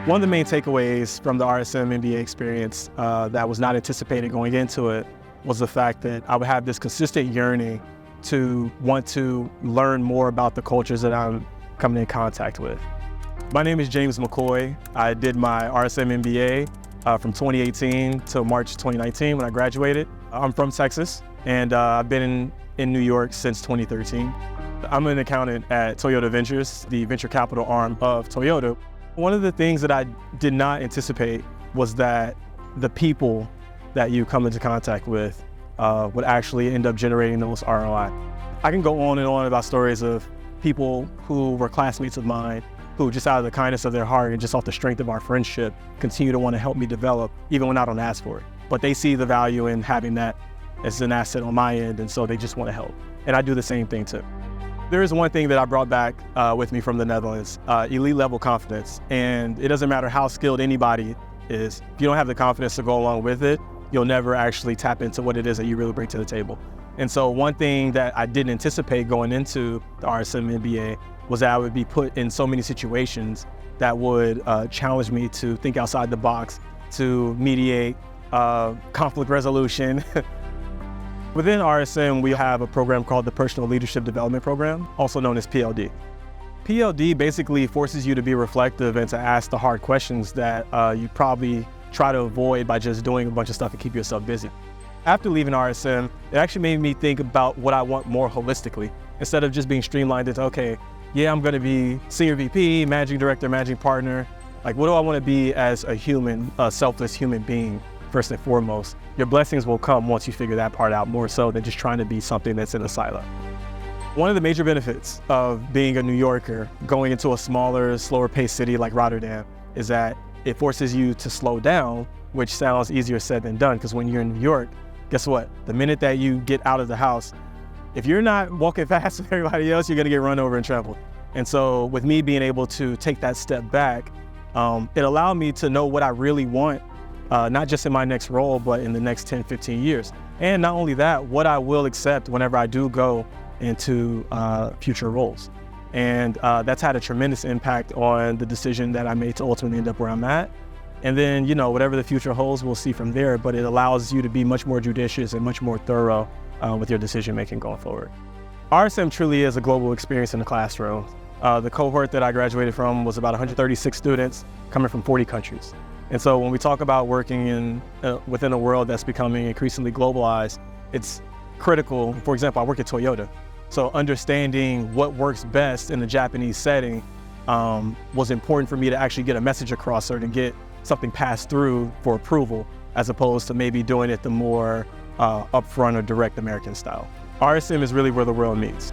One of the main takeaways from the RSM MBA experience that was not anticipated going into it was the fact that I would have this consistent yearning to want to learn more about the cultures that I'm coming in contact with. My name is James McCoy. I did my RSM MBA from 2018 to March 2019 when I graduated. I'm from Texas, and I've been in New York since 2013. I'm an accountant at Toyota Ventures, the venture capital arm of Toyota. One of the things that I did not anticipate was that the people that you come into contact with would actually end up generating the most ROI. I can go on and on about stories of people who were classmates of mine who just out of the kindness of their heart and just off the strength of our friendship continue to want to help me develop even when I don't ask for it. But they see the value in having that as an asset on my end, and so they just want to help. And I do the same thing too. There is one thing that I brought back with me from the Netherlands, elite level confidence. And it doesn't matter how skilled anybody is, if you don't have the confidence to go along with it, you'll never actually tap into what it is that you really bring to the table. And so one thing that I didn't anticipate going into the RSM MBA was that I would be put in so many situations that would challenge me to think outside the box, to mediate conflict resolution. Within RSM, we have a program called the Personal Leadership Development Program, also known as PLD. PLD basically forces you to be reflective and to ask the hard questions that you probably try to avoid by just doing a bunch of stuff to keep yourself busy. After leaving RSM, it actually made me think about what I want more holistically, instead of just being streamlined into, okay, yeah, I'm gonna be senior VP, managing director, managing partner. Like, what do I wanna be as a human, a selfless human being? First and foremost, your blessings will come once you figure that part out, more so than just trying to be something that's in a silo. One of the major benefits of being a New Yorker going into a smaller, slower paced city like Rotterdam is that it forces you to slow down, which sounds easier said than done, because when you're in New York, guess what? The minute that you get out of the house, if you're not walking fast with everybody else, you're gonna get run over and trampled. And so with me being able to take that step back, it allowed me to know what I really want, not just in my next role, but in the next 10, 15 years. And not only that, what I will accept whenever I do go into future roles. And that's had a tremendous impact on the decision that I made to ultimately end up where I'm at. And then, you know, whatever the future holds, we'll see from there, but it allows you to be much more judicious and much more thorough with your decision-making going forward. RSM truly is a global experience in the classroom. The cohort that I graduated from was about 136 students coming from 40 countries. And so when we talk about working within a world that's becoming increasingly globalized, it's critical. For example, I work at Toyota. So understanding what works best in the Japanese setting was important for me to actually get a message across or to get something passed through for approval, as opposed to maybe doing it the more upfront or direct American style. RSM is really where the world meets.